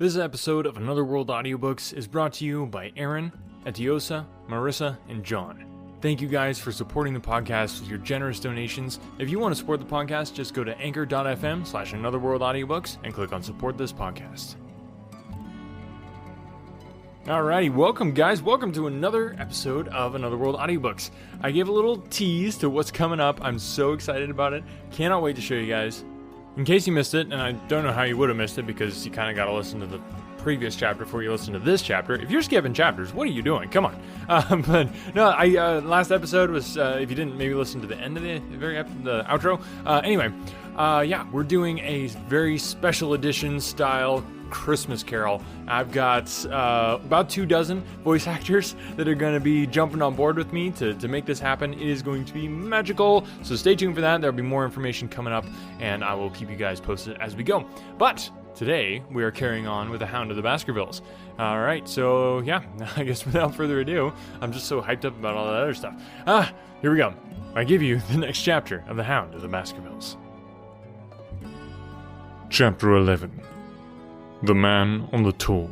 This episode of Another World Audiobooks is brought to you by Aaron, Etiosa, Marissa, and John. Thank you guys for supporting the podcast with your generous donations. If you want to support the podcast, just go to anchor.fm/anotherworldaudiobooks and click on support this podcast. Alrighty, welcome guys. Welcome to another episode of Another World Audiobooks. I gave a little tease to what's coming up. I'm so excited about it. Cannot wait to show you guys. In case you missed it, and I don't know how you would have missed it because you kind of got to listen to the previous chapter before you listen to this chapter. If you're skipping chapters, what are you doing? Come on. But no, last episode was, if you didn't maybe listen to the end of the outro. Yeah, we're doing a very special edition style Christmas Carol. I've got about 24 voice actors that are going to be jumping on board with me to make this happen. It is going to be magical, so stay tuned for that. There'll be more information coming up, and I will keep you guys posted as we go. But today, we are carrying on with the Hound of the Baskervilles. Alright, so yeah, I guess without further ado, I'm just so hyped up about all that other stuff. Here we go. I give you the next chapter of the Hound of the Baskervilles. Chapter 11. The Man on the Toll.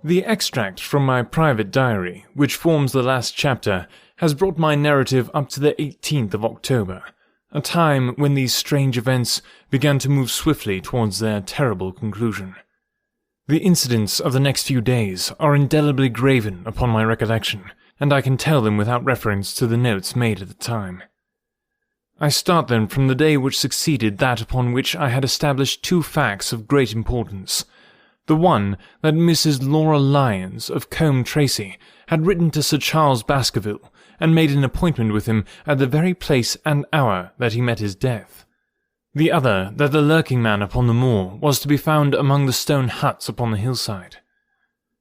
The extract from my private diary, which forms the last chapter, has brought my narrative up to the 18th of October, a time when these strange events began to move swiftly towards their terrible conclusion. The incidents of the next few days are indelibly graven upon my recollection, and I can tell them without reference to the notes made at the time. I start then from the day which succeeded that upon which I had established two facts of great importance. The one, that Mrs. Laura Lyons of Combe Tracy had written to Sir Charles Baskerville and made an appointment with him at the very place and hour that he met his death. The other, that the lurking man upon the moor was to be found among the stone huts upon the hillside.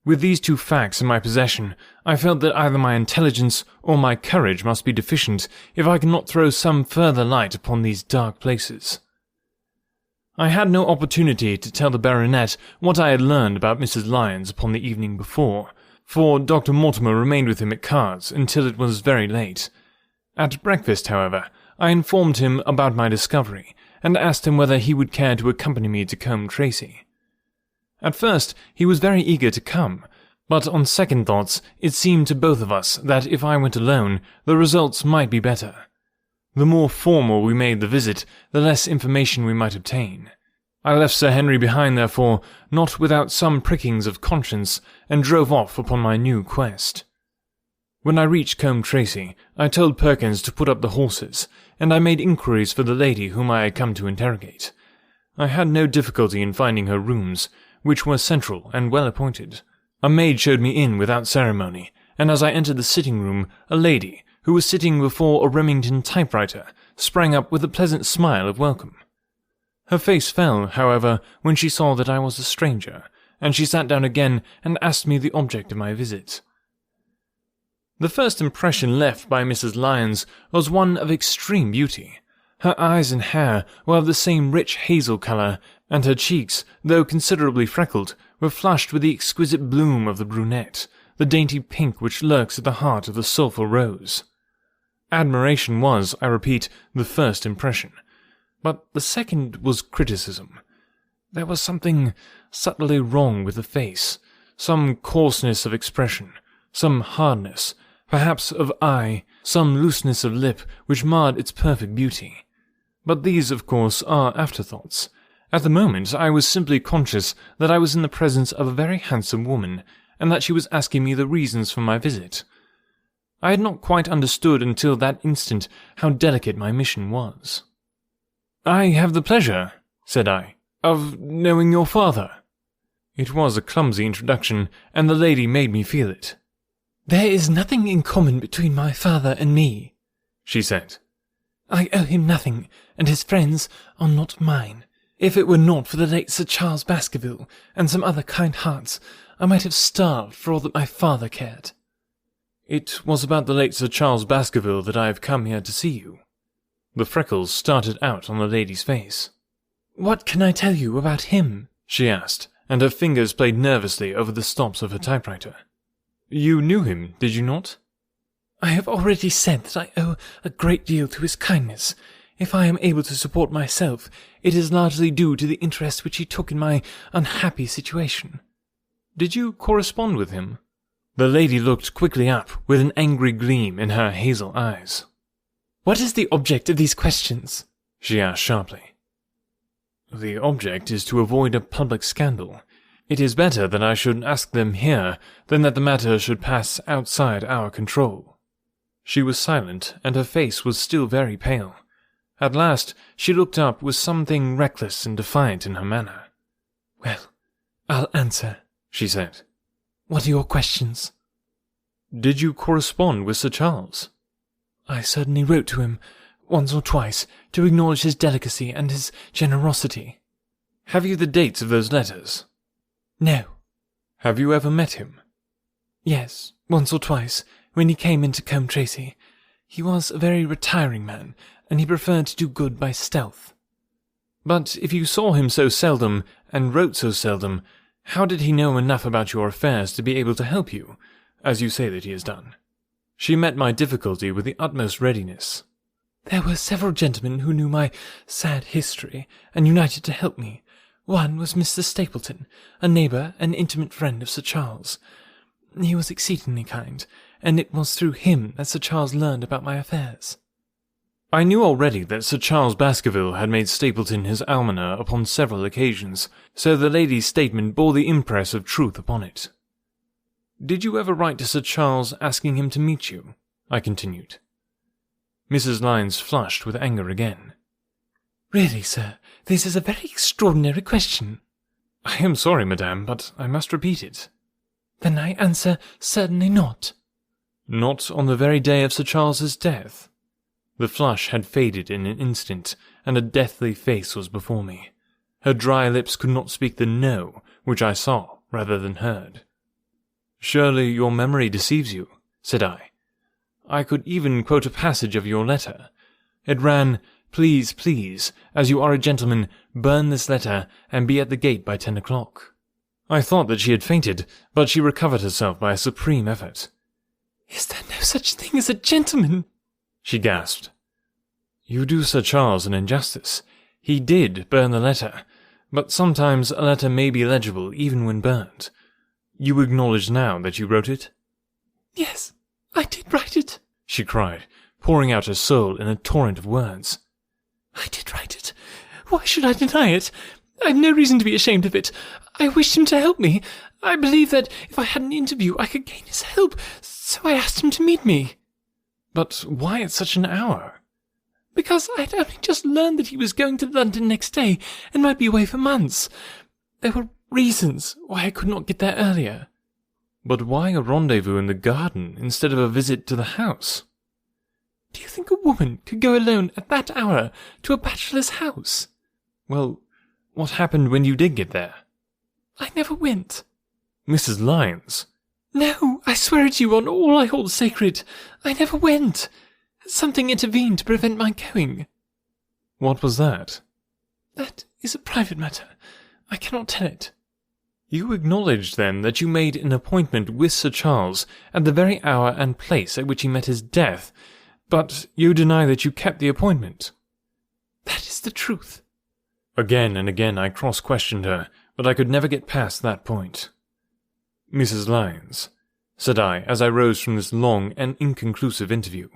With these two facts in my possession, I felt that either my intelligence or my courage must be deficient if I could not throw some further light upon these dark places. I had no opportunity to tell the baronet what I had learned about Mrs. Lyons upon the evening before, for Dr. Mortimer remained with him at cards until it was very late. At breakfast, however, I informed him about my discovery, and asked him whether he would care to accompany me to Combe Tracy. At first, he was very eager to come, but on second thoughts, it seemed to both of us that if I went alone, the results might be better. The more formal we made the visit, the less information we might obtain. I left Sir Henry behind, therefore, not without some prickings of conscience, and drove off upon my new quest. When I reached Combe Tracy, I told Perkins to put up the horses, and I made inquiries for the lady whom I had come to interrogate. I had no difficulty in finding her rooms, which were central and well appointed. A maid showed me in without ceremony, and as I entered the sitting-room, a lady, who was sitting before a Remington typewriter, sprang up with a pleasant smile of welcome. Her face fell, however, when she saw that I was a stranger, and she sat down again and asked me the object of my visit. The first impression left by Mrs. Lyons was one of extreme beauty. Her eyes and hair were of the same rich hazel colour, and her cheeks, though considerably freckled, were flushed with the exquisite bloom of the brunette, the dainty pink which lurks at the heart of the sulphur rose. Admiration was, I repeat, the first impression, but the second was criticism. There was something subtly wrong with the face, some coarseness of expression, some hardness, perhaps of eye, some looseness of lip which marred its perfect beauty. But these, of course, are afterthoughts. At the moment, I was simply conscious that I was in the presence of a very handsome woman, and that she was asking me the reasons for my visit. I had not quite understood until that instant how delicate my mission was. "I have the pleasure," said I, "of knowing your father." It was a clumsy introduction, and the lady made me feel it. "There is nothing in common between my father and me," she said. "I owe him nothing, and his friends are not mine. If it were not for the late Sir Charles Baskerville and some other kind hearts, I might have starved for all that my father cared." "It was about the late Sir Charles Baskerville that I have come here to see you." The freckles started out on the lady's face. "What can I tell you about him?" she asked, and her fingers played nervously over the stops of her typewriter. "You knew him, did you not?" "I have already said that I owe a great deal to his kindness. If I am able to support myself, it is largely due to the interest which he took in my unhappy situation." "Did you correspond with him?" The lady looked quickly up, with an angry gleam in her hazel eyes. "What is the object of these questions?" she asked sharply. "The object is to avoid a public scandal. It is better that I should ask them here than that the matter should pass outside our control." She was silent, and her face was still very pale. At last she looked up with something reckless and defiant in her manner. "Well, I'll answer," she said. "What are your questions?" "Did you correspond with Sir Charles?" "I certainly wrote to him, once or twice, to acknowledge his delicacy and his generosity." "Have you the dates of those letters?" "No." "Have you ever met him?" "Yes, once or twice, when he came into Combe Tracy. He was a very retiring man, and he preferred to do good by stealth." "But if you saw him so seldom, and wrote so seldom, how did he know enough about your affairs to be able to help you, as you say that he has done?" She met my difficulty with the utmost readiness. "There were several gentlemen who knew my sad history, and united to help me. One was Mr. Stapleton, a neighbour and intimate friend of Sir Charles. He was exceedingly kind, and it was through him that Sir Charles learned about my affairs." I knew already that Sir Charles Baskerville had made Stapleton his almoner upon several occasions, so the lady's statement bore the impress of truth upon it. "Did you ever write to Sir Charles asking him to meet you?" I continued. Mrs. Lyons flushed with anger again. "Really, sir, this is a very extraordinary question." "I am sorry, madame, but I must repeat it." "Then I answer certainly not." "Not on the very day of Sir Charles's death?" The flush had faded in an instant, and a deathly face was before me. Her dry lips could not speak the "no" which I saw rather than heard. "Surely your memory deceives you," said I. "I could even quote a passage of your letter. It ran, 'Please, please, as you are a gentleman, burn this letter and be at the gate by 10 o'clock. I thought that she had fainted, but she recovered herself by a supreme effort. "Is there no such thing as a gentleman?" she gasped. "You do Sir Charles an injustice. He did burn the letter, but sometimes a letter may be legible even when burnt. You acknowledge now that you wrote it?" "Yes, I did write it," she cried, pouring out her soul in a torrent of words. "I did write it. Why should I deny it? I've no reason to be ashamed of it. I wished him to help me. I believed that if I had an interview I could gain his help, so I asked him to meet me." "But why at such an hour?" "Because I had only just learned that he was going to London next day, and might be away for months. There were reasons why I could not get there earlier." "But why a rendezvous in the garden instead of a visit to the house?" "Do you think a woman could go alone at that hour to a bachelor's house?" "Well, what happened when you did get there?" "I never went." "Mrs. Lyons." "No, I swear it to you on all I hold sacred. I never went. Something intervened to prevent my going." "What was that?" "That is a private matter. I cannot tell it." "You acknowledge, then, that you made an appointment with Sir Charles at the very hour and place at which he met his death, but you deny that you kept the appointment?" "That is the truth." Again and again I cross-questioned her, but I could never get past that point. "Mrs. Lyons," said I, as I rose from this long and inconclusive interview,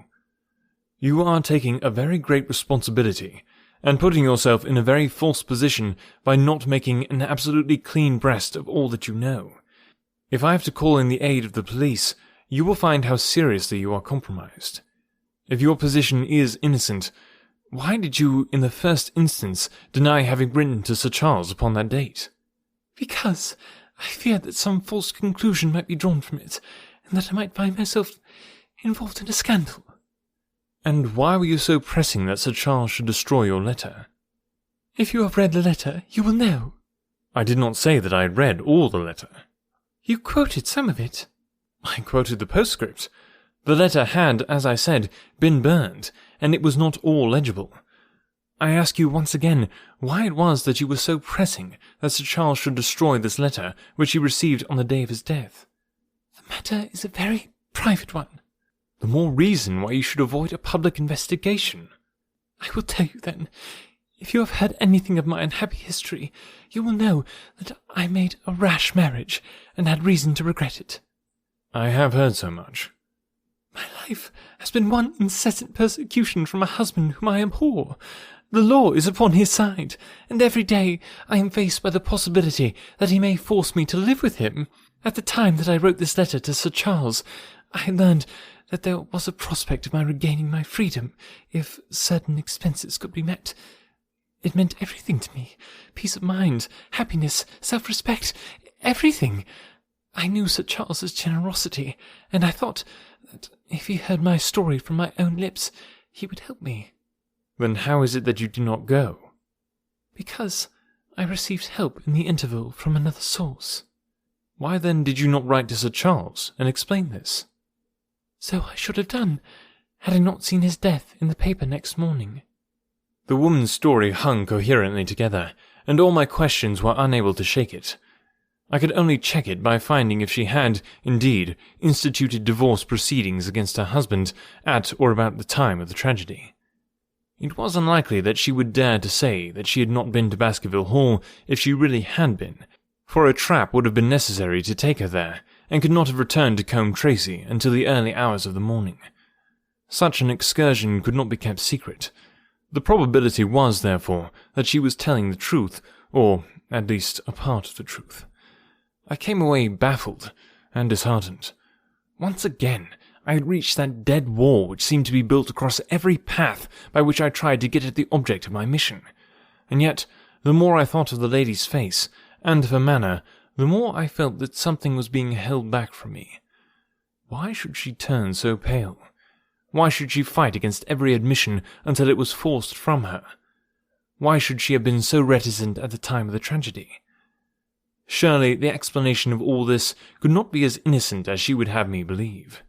"you are taking a very great responsibility, and putting yourself in a very false position by not making an absolutely clean breast of all that you know. If I have to call in the aid of the police, you will find how seriously you are compromised. If your position is innocent, why did you, in the first instance, deny having written to Sir Charles upon that date?" "Because I feared that some false conclusion might be drawn from it, and that I might find myself involved in a scandal." "And why were you so pressing that Sir Charles should destroy your letter?" "If you have read the letter, you will know." "I did not say that I had read all the letter." "You quoted some of it." "I quoted the postscript. The letter had, as I said, been burned, and it was not all legible. I ask you once again why it was that you were so pressing that Sir Charles should destroy this letter which he received on the day of his death." "The matter is a very private one." "The more reason why you should avoid a public investigation." I will tell you then. If you have heard anything of my unhappy history, you will know that I made a rash marriage, and had reason to regret it. I have heard so much. My life has been one incessant persecution from a husband whom I abhor. The law is upon his side, and every day I am faced by the possibility that he may force me to live with him. At the time that I wrote this letter to Sir Charles, I learned that there was a prospect of my regaining my freedom, if certain expenses could be met. It meant everything to me, peace of mind, happiness, self-respect, everything. I knew Sir Charles's generosity, and I thought that if he heard my story from my own lips, he would help me. Then how is it that you do not go? Because I received help in the interval from another source. Why then did you not write to Sir Charles and explain this? So I should have done, had I not seen his death in the paper next morning. The woman's story hung coherently together, and all my questions were unable to shake it. I could only check it by finding if she had, indeed, instituted divorce proceedings against her husband at or about the time of the tragedy. It was unlikely that she would dare to say that she had not been to Baskerville Hall if she really had been, for a trap would have been necessary to take her there, and could not have returned to Combe Tracy until the early hours of the morning. Such an excursion could not be kept secret. The probability was, therefore, that she was telling the truth, or at least a part of the truth. I came away baffled and disheartened. Once again, I had reached that dead wall which seemed to be built across every path by which I tried to get at the object of my mission. And yet, the more I thought of the lady's face, and of her manner, the more I felt that something was being held back from me. Why should she turn so pale? Why should she fight against every admission until it was forced from her? Why should she have been so reticent at the time of the tragedy? Surely the explanation of all this could not be as innocent as she would have me believe.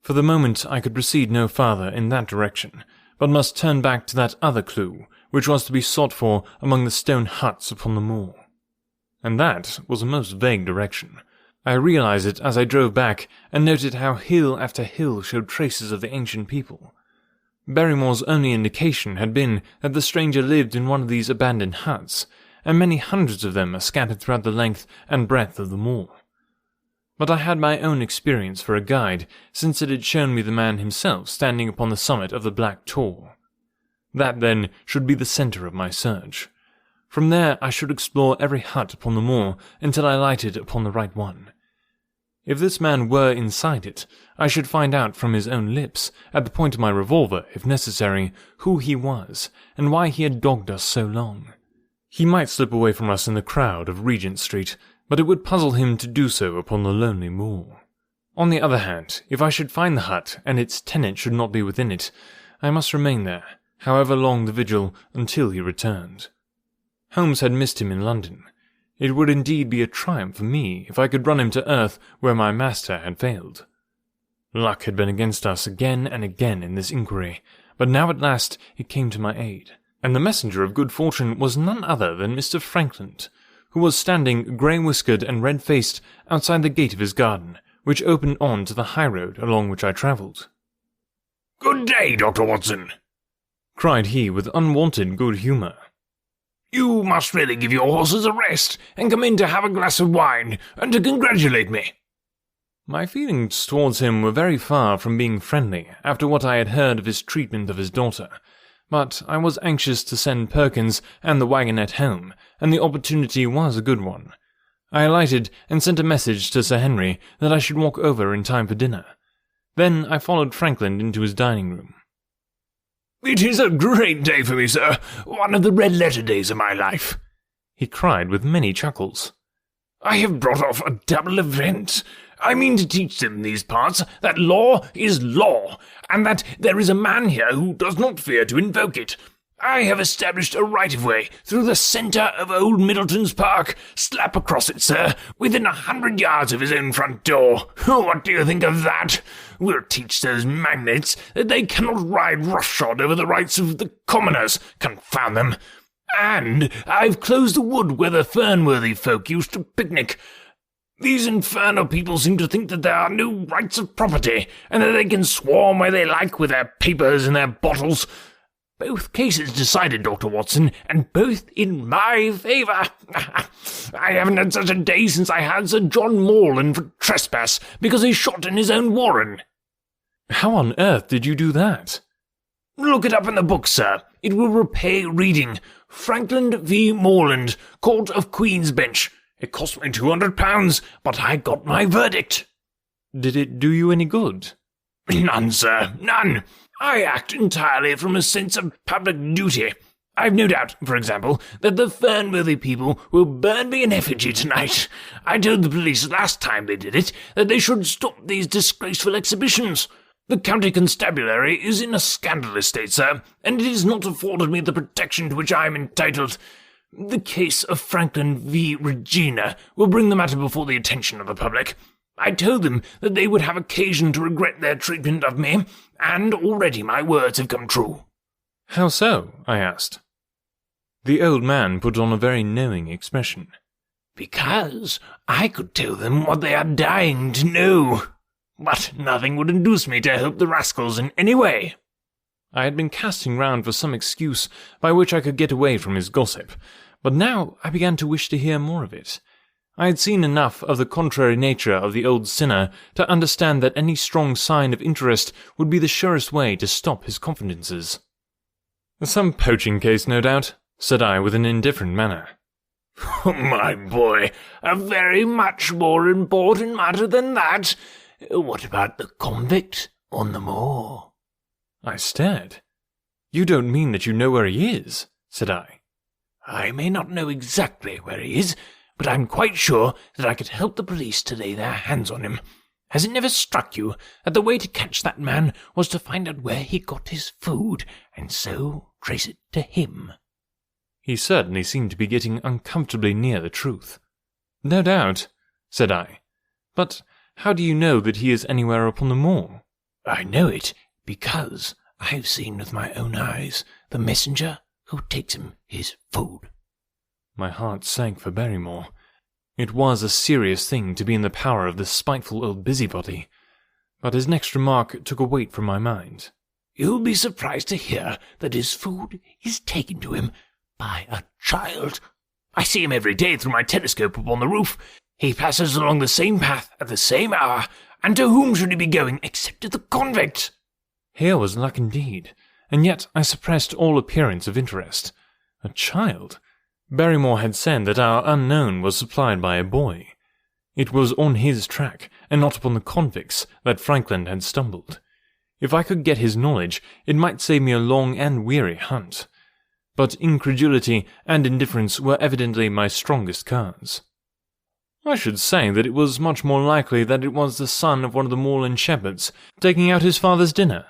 For the moment I could proceed no farther in that direction, but must turn back to that other clue, which was to be sought for among the stone huts upon the moor. And that was a most vague direction. I realized it as I drove back, and noted how hill after hill showed traces of the ancient people. Barrymore's only indication had been that the stranger lived in one of these abandoned huts, and many hundreds of them are scattered throughout the length and breadth of the moor. But I had my own experience for a guide, since it had shown me the man himself standing upon the summit of the Black Tor. That, then, should be the centre of my search. From there I should explore every hut upon the moor until I lighted upon the right one. If this man were inside it, I should find out from his own lips, at the point of my revolver, if necessary, who he was, and why he had dogged us so long. He might slip away from us in the crowd of Regent Street, but it would puzzle him to do so upon the lonely moor. On the other hand, if I should find the hut, and its tenant should not be within it, I must remain there, however long the vigil, until he returned. Holmes had missed him in London. It would indeed be a triumph for me if I could run him to earth where my master had failed. Luck had been against us again and again in this inquiry, but now at last it came to my aid, and the messenger of good fortune was none other than Mr. Frankland, who was standing grey-whiskered and red-faced outside the gate of his garden, which opened on to the high-road along which I travelled. "Good day, Dr. Watson," cried he with unwonted good humour. "You must really give your horses a rest, and come in to have a glass of wine, and to congratulate me." My feelings towards him were very far from being friendly after what I had heard of his treatment of his daughter, but I was anxious to send Perkins and the wagonette home, and the opportunity was a good one. I alighted and sent a message to Sir Henry that I should walk over in time for dinner. Then I followed Frankland into his dining-room. "It is a great day for me, sir, one of the red-letter days of my life," he cried with many chuckles. "I have brought off a double event. I mean to teach them in these parts that law is law, and that there is a man here who does not fear to invoke it. I have established a right-of-way through the centre of Old Middleton's Park, slap across it, sir, within 100 yards of his own front door. What do you think of that? We'll teach those magnates that they cannot ride roughshod over the rights of the commoners, confound them. And I've closed the wood where the Fernworthy folk used to picnic. These infernal people seem to think that there are no rights of property, and that they can swarm where they like with their papers and their bottles. Both cases decided, Dr. Watson, and both in my favour. I haven't had such a day since I had Sir John Morland for trespass because he shot in his own warren. How on earth did you do that? Look it up in the book, sir. It will repay reading. Franklin v. Morland, Court of Queen's Bench. It cost me £200, but I got my verdict. Did it do you any good? None, sir, none. I act entirely from a sense of public duty. I've no doubt, for example, that the Fernworthy people will burn me in effigy tonight. I told the police last time they did it that they should stop these disgraceful exhibitions. The county constabulary is in a scandalous state, sir, and it has not afforded me the protection to which I am entitled. The case of Franklin v. Regina will bring the matter before the attention of the public. I told them that they would have occasion to regret their treatment of me, and already my words have come true. How so? I asked. The old man put on a very knowing expression. Because I could tell them what they are dying to know. But nothing would induce me to help the rascals in any way. I had been casting round for some excuse by which I could get away from his gossip, but now I began to wish to hear more of it. I had seen enough of the contrary nature of the old sinner to understand that any strong sign of interest would be the surest way to stop his confidences. Some poaching case, no doubt, said I with an indifferent manner. Oh, my boy, a very much more important matter than that. What about the convict on the moor? I stared. You don't mean that you know where he is, said I. I may not know exactly where he is, but I'm quite sure that I could help the police to lay their hands on him. Has it never struck you that the way to catch that man was to find out where he got his food, and so trace it to him? He certainly seemed to be getting uncomfortably near the truth. No doubt, said I. But how do you know that he is anywhere upon the moor? I know it because I've seen with my own eyes the messenger who takes him his food. My heart sank for Barrymore. It was a serious thing to be in the power of this spiteful old busybody, but his next remark took a weight from my mind. You'll be surprised to hear that his food is taken to him by a child. I see him every day through my telescope upon the roof. He passes along the same path at the same hour, and to whom should he be going except to the convict? Here was luck indeed, and yet I suppressed all appearance of interest. A child? Barrymore had said that our unknown was supplied by a boy. It was on his track, and not upon the convict's, that Franklin had stumbled. If I could get his knowledge, it might save me a long and weary hunt. But incredulity and indifference were evidently my strongest cards. I should say that it was much more likely that it was the son of one of the moorland shepherds, taking out his father's dinner.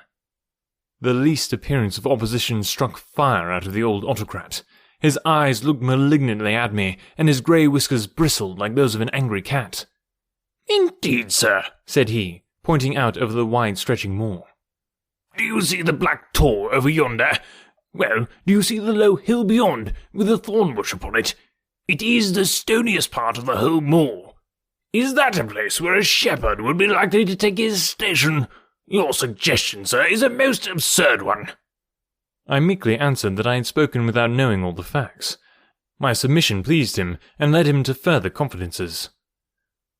The least appearance of opposition struck fire out of the old autocrat. His eyes looked malignantly at me, and his grey whiskers bristled like those of an angry cat. Indeed, sir, said he, pointing out over the wide-stretching moor. Do you see the black tor over yonder? Well, do you see the low hill beyond, with a thorn bush upon it? It is the stoniest part of the whole moor. Is that a place where a shepherd would be likely to take his station? Your suggestion, sir, is a most absurd one. I meekly answered that I had spoken without knowing all the facts. My submission pleased him, and led him to further confidences.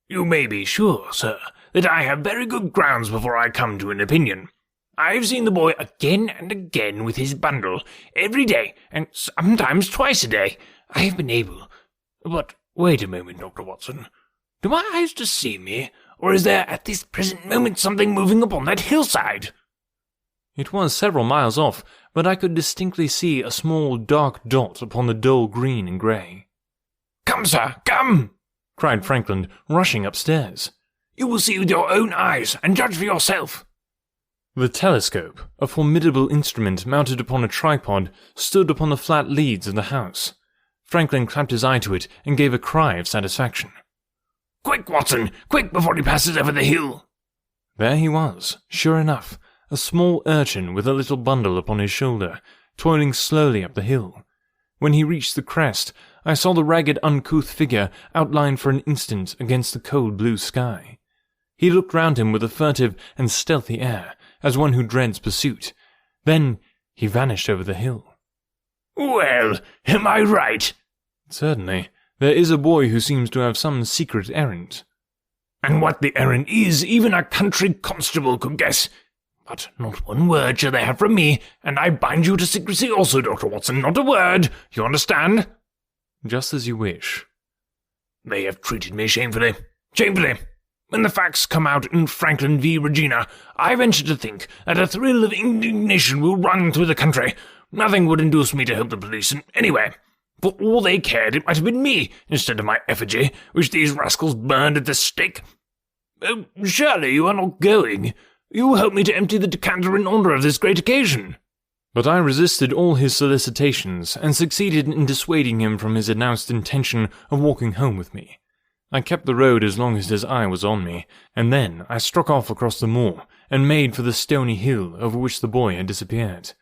You may be sure, sir, that I have very good grounds before I come to an opinion. I've seen the boy again and again with his bundle, every day, and sometimes twice a day. I have been able... But wait a moment, Dr. Watson. Do my eyes deceive me, or is there at this present moment something moving upon that hillside? It was several miles off, but I could distinctly see a small dark dot upon the dull green and grey. Come, sir, come! Cried Franklin, rushing upstairs. You will see with your own eyes, and judge for yourself. The telescope, a formidable instrument mounted upon a tripod, stood upon the flat leads of the house. Franklin clapped his eye to it and gave a cry of satisfaction. Quick, Watson, quick before he passes over the hill. There he was, sure enough, a small urchin with a little bundle upon his shoulder, toiling slowly up the hill. When he reached the crest, I saw the ragged, uncouth figure outlined for an instant against the cold blue sky. He looked round him with a furtive and stealthy air, as one who dreads pursuit. Then he vanished over the hill. Well, am I right? Certainly. There is a boy who seems to have some secret errand. And what the errand is, even a country constable could guess. But not one word shall they have from me, and I bind you to secrecy also, Dr. Watson. Not a word, you understand? Just as you wish. They have treated me shamefully. Shamefully. When the facts come out in Franklin v. Regina, I venture to think that a thrill of indignation will run through the country. Nothing would induce me to help the police anyway. For all they cared, it might have been me, instead of my effigy, which these rascals burned at the stake. Oh, surely you are not going. You will help me to empty the decanter in honour of this great occasion. But I resisted all his solicitations, and succeeded in dissuading him from his announced intention of walking home with me. I kept the road as long as his eye was on me, and then I struck off across the moor, and made for the stony hill over which the boy had disappeared.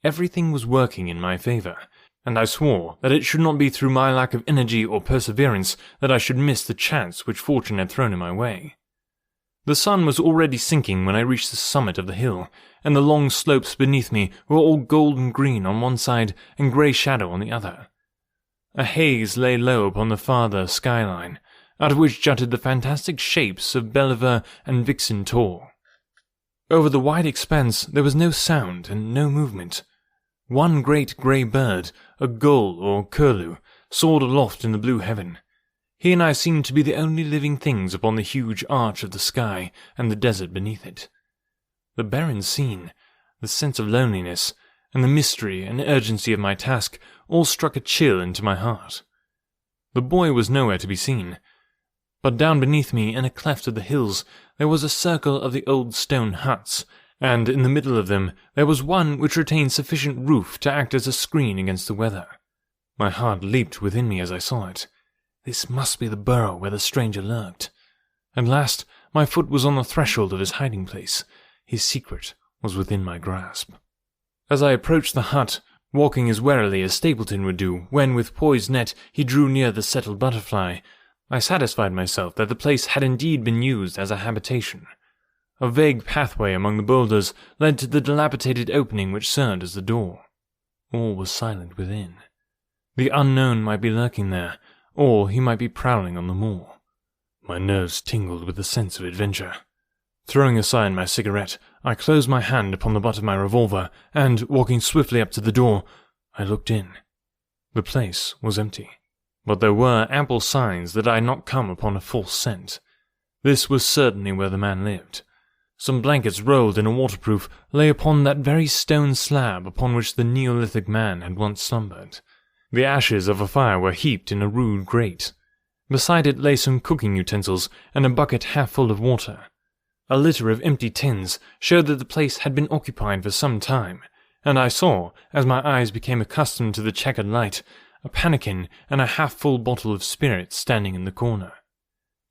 Everything was working in my favour, and I swore that it should not be through my lack of energy or perseverance that I should miss the chance which fortune had thrown in my way. The sun was already sinking when I reached the summit of the hill, and the long slopes beneath me were all golden green on one side and grey shadow on the other. A haze lay low upon the farther skyline, out of which jutted the fantastic shapes of Belvoir and Vixen Tor. Over the wide expanse there was no sound and no movement. One great grey bird, a gull or curlew, soared aloft in the blue heaven. He and I seemed to be the only living things upon the huge arch of the sky and the desert beneath it. The barren scene, the sense of loneliness, and the mystery and urgency of my task all struck a chill into my heart. The boy was nowhere to be seen, but down beneath me in a cleft of the hills there was a circle of the old stone huts, and in the middle of them there was one which retained sufficient roof to act as a screen against the weather. My heart leaped within me as I saw it. This must be the burrow where the stranger lurked. At last my foot was on the threshold of his hiding place. His secret was within my grasp. As I approached the hut, walking as warily as Stapleton would do when with poised net he drew near the settled butterfly, I satisfied myself that the place had indeed been used as a habitation. A vague pathway among the boulders led to the dilapidated opening which served as the door. All was silent within. The unknown might be lurking there, or he might be prowling on the moor. My nerves tingled with the sense of adventure. Throwing aside my cigarette, I closed my hand upon the butt of my revolver, and, walking swiftly up to the door, I looked in. The place was empty, but there were ample signs that I had not come upon a false scent. This was certainly where the man lived. Some blankets rolled in a waterproof lay upon that very stone slab upon which the Neolithic man had once slumbered. The ashes of a fire were heaped in a rude grate. Beside it lay some cooking utensils and a bucket half full of water. A litter of empty tins showed that the place had been occupied for some time, and I saw, as my eyes became accustomed to the checkered light, a pannikin and a half-full bottle of spirits standing in the corner.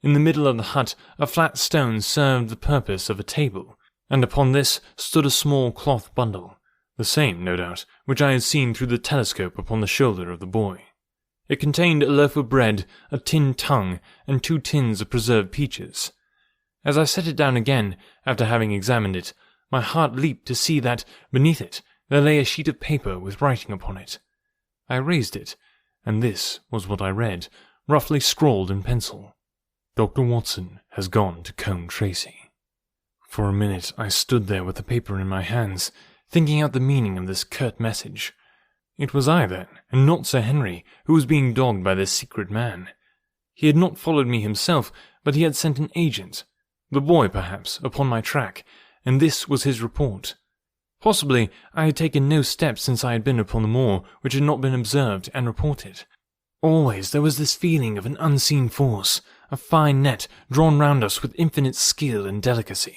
In the middle of the hut a flat stone served the purpose of a table, and upon this stood a small cloth bundle, the same, no doubt, which I had seen through the telescope upon the shoulder of the boy. It contained a loaf of bread, a tin tongue, and 2 tins of preserved peaches. As I set it down again, after having examined it, my heart leaped to see that, beneath it, there lay a sheet of paper with writing upon it. I raised it, and this was what I read, roughly scrawled in pencil. Dr. Watson has gone to Combe Tracy. For a minute I stood there with the paper in my hands, thinking out the meaning of this curt message. It was I, then, and not Sir Henry, who was being dogged by this secret man. He had not followed me himself, but he had sent an agent, the boy, perhaps, upon my track, and this was his report. Possibly I had taken no steps since I had been upon the moor which had not been observed and reported. Always there was this feeling of an unseen force, a fine net drawn round us with infinite skill and delicacy,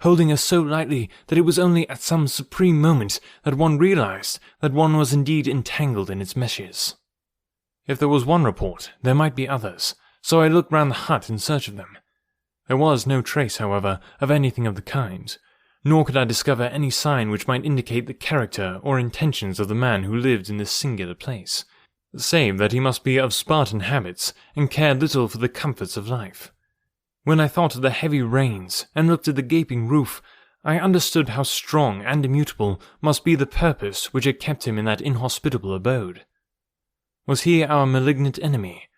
holding us so lightly that it was only at some supreme moment that one realized that one was indeed entangled in its meshes. If there was one report, there might be others, so I looked round the hut in search of them. There was no trace, however, of anything of the kind, nor could I discover any sign which might indicate the character or intentions of the man who lived in this singular place, save that he must be of Spartan habits and cared little for the comforts of life. When I thought of the heavy rains and looked at the gaping roof, I understood how strong and immutable must be the purpose which had kept him in that inhospitable abode. Was he our malignant enemy,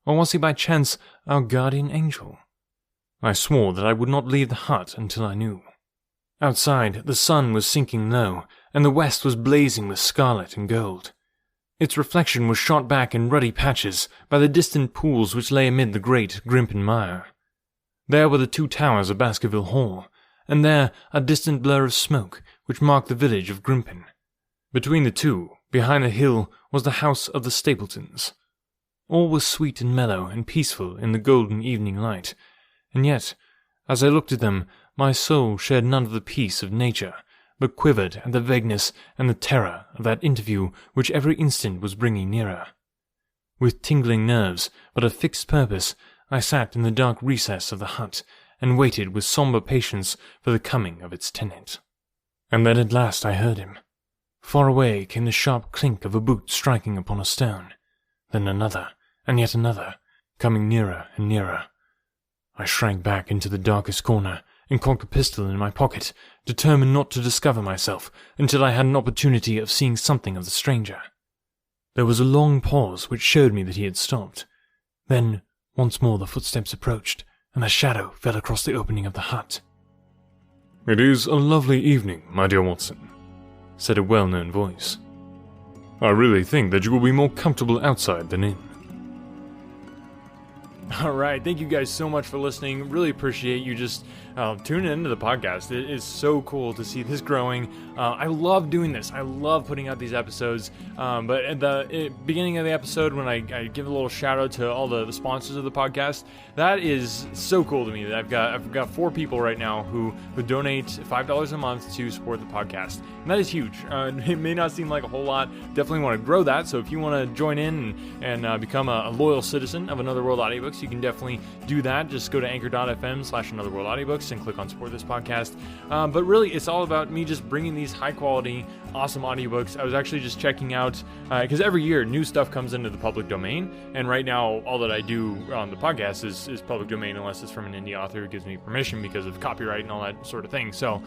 or was he by chance our guardian angel? I swore that I would not leave the hut until I knew. Outside, the sun was sinking low, and the west was blazing with scarlet and gold. Its reflection was shot back in ruddy patches by the distant pools which lay amid the great Grimpen mire. There were the 2 towers of Baskerville Hall, and there a distant blur of smoke which marked the village of Grimpen. Between the two, behind the hill, was the house of the Stapletons. All was sweet and mellow and peaceful in the golden evening light, and yet, as I looked at them, my soul shared none of the peace of nature, but quivered at the vagueness and the terror of that interview which every instant was bringing nearer. With tingling nerves, but a fixed purpose, I sat in the dark recess of the hut, and waited with sombre patience for the coming of its tenant. And then at last I heard him. Far away came the sharp clink of a boot striking upon a stone, then another, and yet another, coming nearer and nearer. I shrank back into the darkest corner, and cocked a pistol in my pocket, determined not to discover myself until I had an opportunity of seeing something of the stranger. There was a long pause which showed me that he had stopped. Then once more the footsteps approached, and a shadow fell across the opening of the hut. "It is a lovely evening, my dear Watson," said a well-known voice. "I really think that you will be more comfortable outside than in." Alright, thank you guys so much for listening. Really appreciate you just tuning into the podcast. It is so cool to see this growing. I love doing this. I love putting out these episodes. But at the beginning of the episode, when I give a little shout out to all the sponsors of the podcast, that is so cool to me. That I've got 4 people right now who donate $5 a month to support the podcast. And that is huge. It may not seem like a whole lot. Definitely want to grow that. So if you want to join in and become a loyal citizen of Another World Audiobooks, you can definitely do that. Just go to anchor.fm/anotherworldaudiobooks and click on support this podcast. But really, it's all about me just bringing these high quality, awesome audiobooks. I was actually just checking out, because every year new stuff comes into the public domain. And right now, all that I do on the podcast is public domain, unless it's from an indie author who gives me permission because of copyright and all that sort of thing. So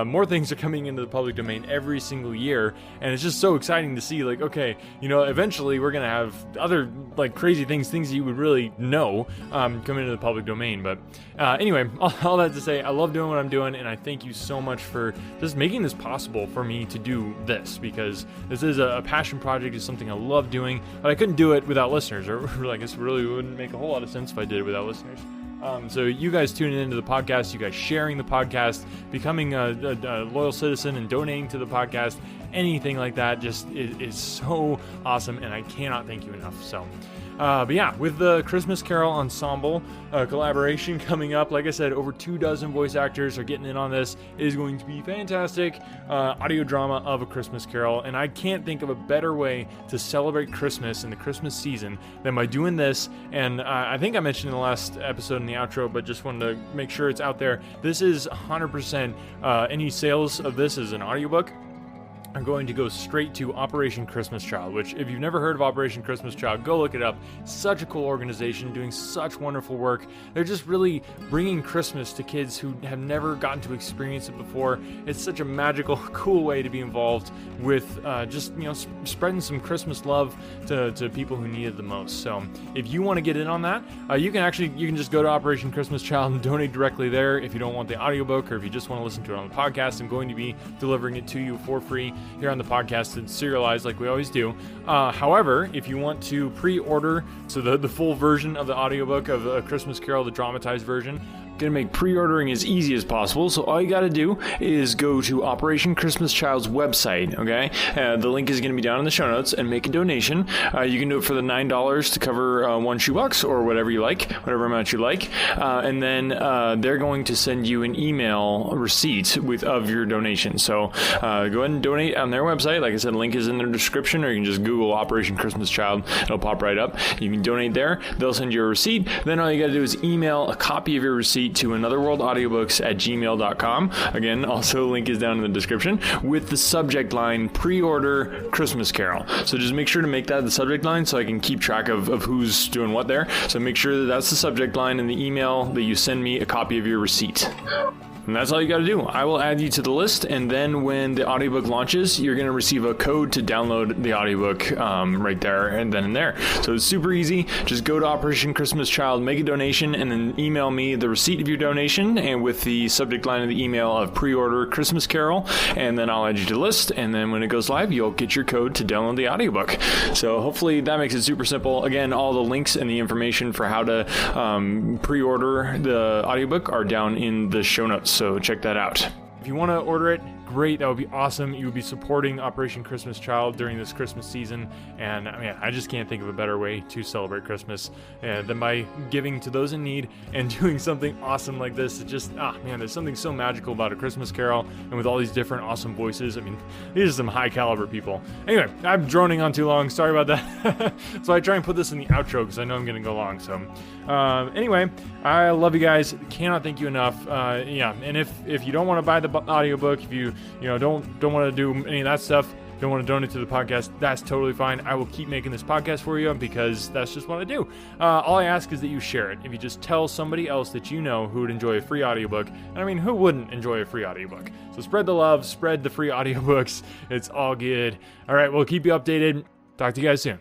more things are coming into the public domain every single year. And it's just so exciting to see, like, okay, eventually we're going to have other like crazy things you would really know come into the public domain. But anyway, all that to say, I love doing what I'm doing, and I thank you so much for just making this possible for me to do this, because this is a passion project. It's something I love doing, but I couldn't do it without listeners, or I guess it really wouldn't make a whole lot of sense if I did it without listeners. So you guys tuning into the podcast, you guys sharing the podcast, becoming a loyal citizen and donating to the podcast, anything like that just is so awesome, and I cannot thank you enough. So but yeah, with the Christmas Carol Ensemble collaboration coming up, like I said, over 24 voice actors are getting in on this. It is going to be fantastic audio drama of A Christmas Carol, and I can't think of a better way to celebrate Christmas and the Christmas season than by doing this. And I think I mentioned in the last episode in the outro, but just wanted to make sure it's out there. This is 100%, any sales of this as an audiobook are going to go straight to Operation Christmas Child, which, if you've never heard of Operation Christmas Child, go look it up. Such a cool organization doing such wonderful work. They're just really bringing Christmas to kids who have never gotten to experience it before. It's such a magical, cool way to be involved with just, spreading some Christmas love to people who need it the most. So if you want to get in on that, you can just go to Operation Christmas Child and donate directly there. If you don't want the audiobook, or if you just want to listen to it on the podcast, I'm going to be delivering it to you for free here on the podcast and serialized like we always do. However, if you want to pre-order the full version of the audiobook of A Christmas Carol, the dramatized version, going to make pre-ordering as easy as possible. So all you got to do is go to Operation Christmas Child's website, okay? The link is going to be down in the show notes, and make a donation. You can do it for the $9 to cover one shoebox, or whatever you like, whatever amount you like. And then they're going to send you an email receipt of your donation. So go ahead and donate on their website. Like I said, link is in the description, or you can just Google Operation Christmas Child. It'll pop right up. You can donate there. They'll send you a receipt. Then all you got to do is email a copy of your receipt to anotherworldaudiobooks@gmail.com. Again, also link is down in the description, with the subject line "Pre-order Christmas Carol." So just make sure to make that the subject line so I can keep track of who's doing what there. So make sure that that's the subject line in the email that you send me a copy of your receipt. And that's all you got to do. I will add you to the list, and then when the audiobook launches, you're going to receive a code to download the audiobook right there and then and there. So it's super easy. Just go to Operation Christmas Child, make a donation, and then email me the receipt of your donation, and with the subject line of the email of pre-order Christmas Carol, and then I'll add you to the list, and then when it goes live, you'll get your code to download the audiobook. So hopefully that makes it super simple. Again, all the links and the information for how to pre-order the audiobook are down in the show notes. So check that out. If you want to order it, great. That would be awesome. You would be supporting Operation Christmas Child during this Christmas season. And I mean, I just can't think of a better way to celebrate Christmas than by giving to those in need and doing something awesome like this. It just, man, there's something so magical about A Christmas Carol, and with all these different awesome voices. I mean, these are some high caliber people. Anyway, I'm droning on too long. Sorry about that. So I try and put this in the outro because I know I'm going to go long. So anyway, I love you guys. Cannot thank you enough. Yeah, and if you don't want to buy the audiobook, if you don't want to do any of that stuff, don't want to donate to the podcast, that's totally fine. I will keep making this podcast for you because that's just what I do. All I ask is that you share it. If you just tell somebody else that you know who would enjoy a free audiobook, and I mean, who wouldn't enjoy a free audiobook? So spread the love, spread the free audiobooks. It's all good. All right, we'll keep you updated. Talk to you guys soon.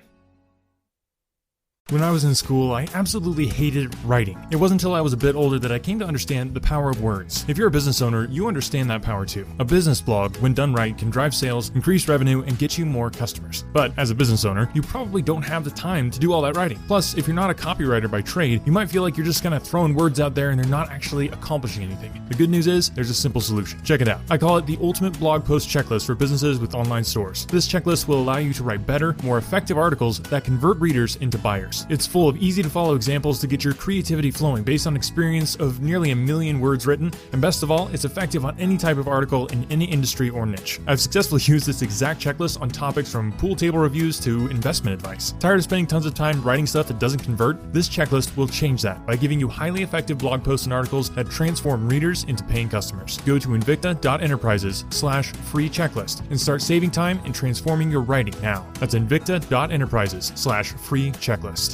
When I was in school, I absolutely hated writing. It wasn't until I was a bit older that I came to understand the power of words. If you're a business owner, you understand that power too. A business blog, when done right, can drive sales, increase revenue, and get you more customers. But as a business owner, you probably don't have the time to do all that writing. Plus, if you're not a copywriter by trade, you might feel like you're just kind of throwing words out there and they're not actually accomplishing anything. The good news is, there's a simple solution. Check it out. I call it the ultimate blog post checklist for businesses with online stores. This checklist will allow you to write better, more effective articles that convert readers into buyers. It's full of easy to follow examples to get your creativity flowing based on experience of nearly 1 million words written, and best of all, it's effective on any type of article in any industry or niche. I've successfully used this exact checklist on topics from pool table reviews to investment advice. Tired of spending tons of time writing stuff that doesn't convert? This checklist will change that by giving you highly effective blog posts and articles that transform readers into paying customers. Go to invicta.enterprises/free checklist and start saving time and transforming your writing now. That's invicta.enterprises/free checklist.